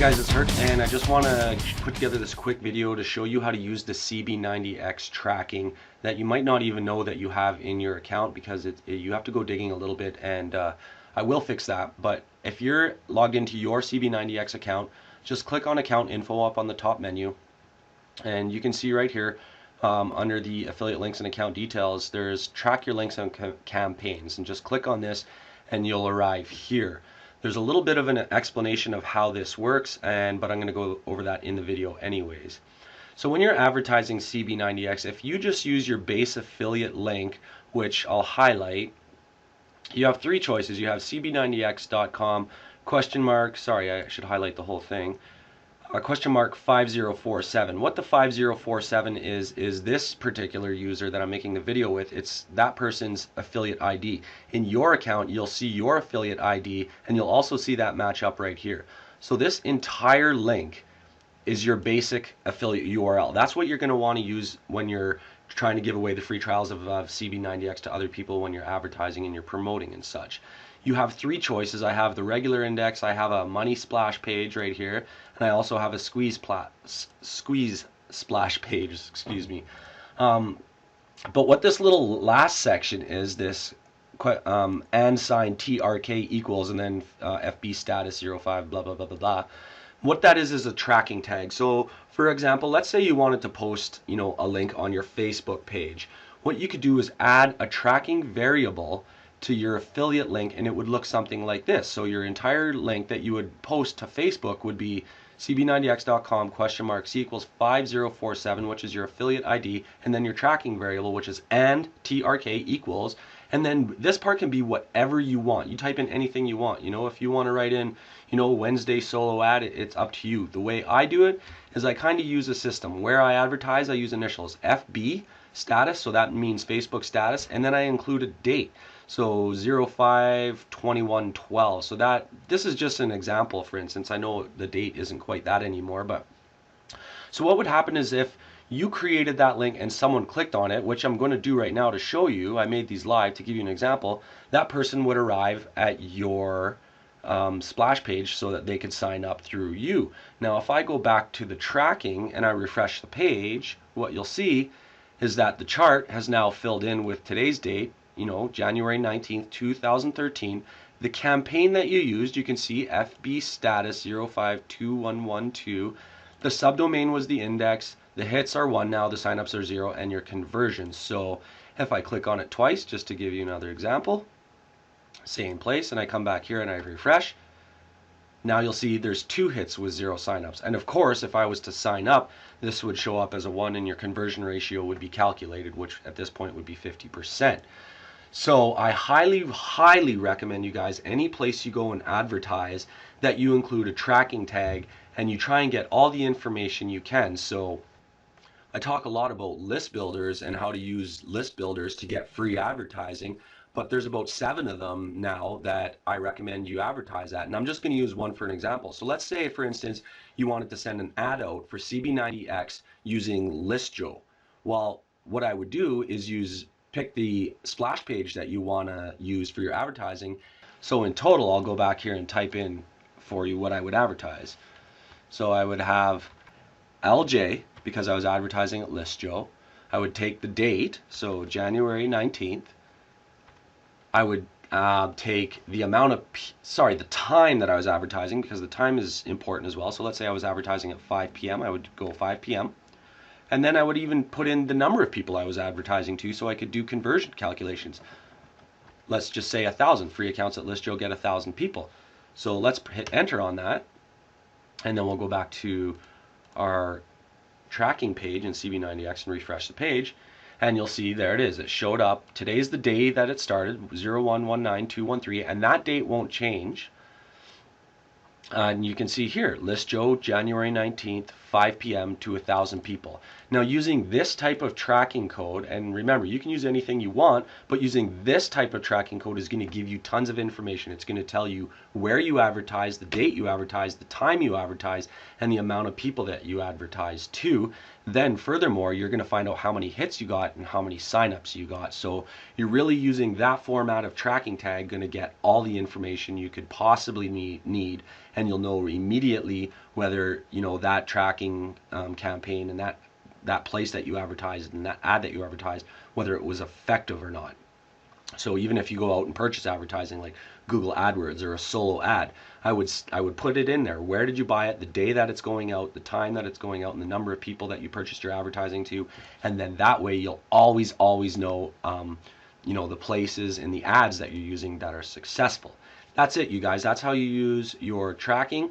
guys, it's Hurt, and I just want to put together this quick video to show you how to use the CB90X tracking that you might not even know that you have in your account, because you have to go digging a little bit, and I will fix that. But if you're logged into your CB90X account, just click on account info up on the top menu, and you can see right here under the affiliate links and account details, there's track your links and campaigns, and just click on this and you'll arrive here. There's a little bit of an explanation of how this works, but I'm going to go over that in the video anyways. So when you're advertising CB90X, if you just use your base affiliate link, which I'll highlight, you have three choices. You have CB90X.com --, sorry, I should highlight the whole thing, !5047. What the 5047 is this particular user that I'm making the video with. It's that person's affiliate ID. In your account, you'll see your affiliate ID, and you'll also see that match up right here. So this entire link is your basic affiliate URL. That's what you're going to want to use when you're trying to give away the free trials of CB90X to other people when you're advertising and you're promoting and such. You have three choices. I have the regular index, I have a money splash page right here, and I also have a squeeze splash page, excuse me. But what this little last section is, this and sign TRK equals and then FB status 05 blah blah blah blah blah. What that is a tracking tag. So for example, let's say you wanted to post, a link on your Facebook page. What you could do is add a tracking variable to your affiliate link, and it would look something like this. So your entire link that you would post to Facebook would be CB90X.com !C equals 5047, which is your affiliate ID, and then your tracking variable, which is and TRK equals, and then this part can be whatever you want. You type in anything you want. If you want to write in, Wednesday solo ad, it's up to you. The way I do it is I kind of use a system. Where I advertise, I use initials. FB status, so that means Facebook status, and then I include a date. So 05/21/12. So this is just an example, for instance. I know the date isn't quite that anymore, but so what would happen is if you created that link and someone clicked on it, which I'm going to do right now to show you, I made these live to give you an example, that person would arrive at your splash page so that they could sign up through you. Now if I go back to the tracking and I refresh the page, what you'll see is that the chart has now filled in with today's date, January 19th, 2013. The campaign that you used, you can see FB status 052112. The subdomain was the index. The hits are 1 now, the signups are 0, and your conversions. So if I click on it twice, just to give you another example, same place, and I come back here and I refresh, now you'll see there's 2 hits with 0 signups. And of course, if I was to sign up, this would show up as a 1 and your conversion ratio would be calculated, which at this point would be 50%. So I highly, highly recommend you guys, any place you go and advertise, that you include a tracking tag and you try and get all the information you can. So I talk a lot about list builders and how to use list builders to get free advertising, but there's about 7 of them now that I recommend you advertise at. And I'm just going to use one for an example. So let's say, for instance, you wanted to send an ad out for CB90X using ListJoe. Well, what I would do is pick the splash page that you want to use for your advertising. So in total, I'll go back here and type in for you what I would advertise. So I would have LJ, because I was advertising at ListJoe. I would take the date, so January 19th. I would take the amount of, the time that I was advertising, because the time is important as well. So let's say I was advertising at 5 p.m. I would go 5 p.m. And then I would even put in the number of people I was advertising to so I could do conversion calculations. Let's just say 1,000. Free accounts at ListJoe get 1,000 people. So let's hit enter on that. And then we'll go back to our tracking page in CB90X and refresh the page. And you'll see there it is. It showed up. Today's the day that it started, 01/19/213, and that date won't change. And you can see here, ListJoe, January 19th, 5 p.m. to 1,000 people. Now using this type of tracking code, and remember, you can use anything you want, but using this type of tracking code is going to give you tons of information. It's going to tell you where you advertise, the date you advertise, the time you advertise, and the amount of people that you advertise to. Then furthermore, you're going to find out how many hits you got and how many signups you got. So you're really using that format of tracking tag going to get all the information you could possibly need, and you'll know immediately whether that tracking campaign and that place that you advertised and that ad that you advertised, whether it was effective or not. So even if you go out and purchase advertising like Google AdWords or a solo ad, I would put it in there. Where did you buy it? The day that it's going out, the time that it's going out, and the number of people that you purchased your advertising to, and then that way you'll always know, the places and the ads that you're using that are successful. That's it, you guys. That's how you use your tracking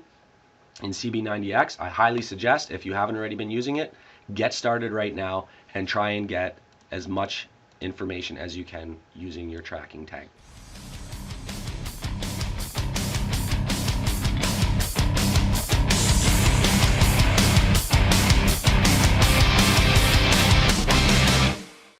in CB90X. I highly suggest, if you haven't already been using it, get started right now and try and get as much information as you can using your tracking tag.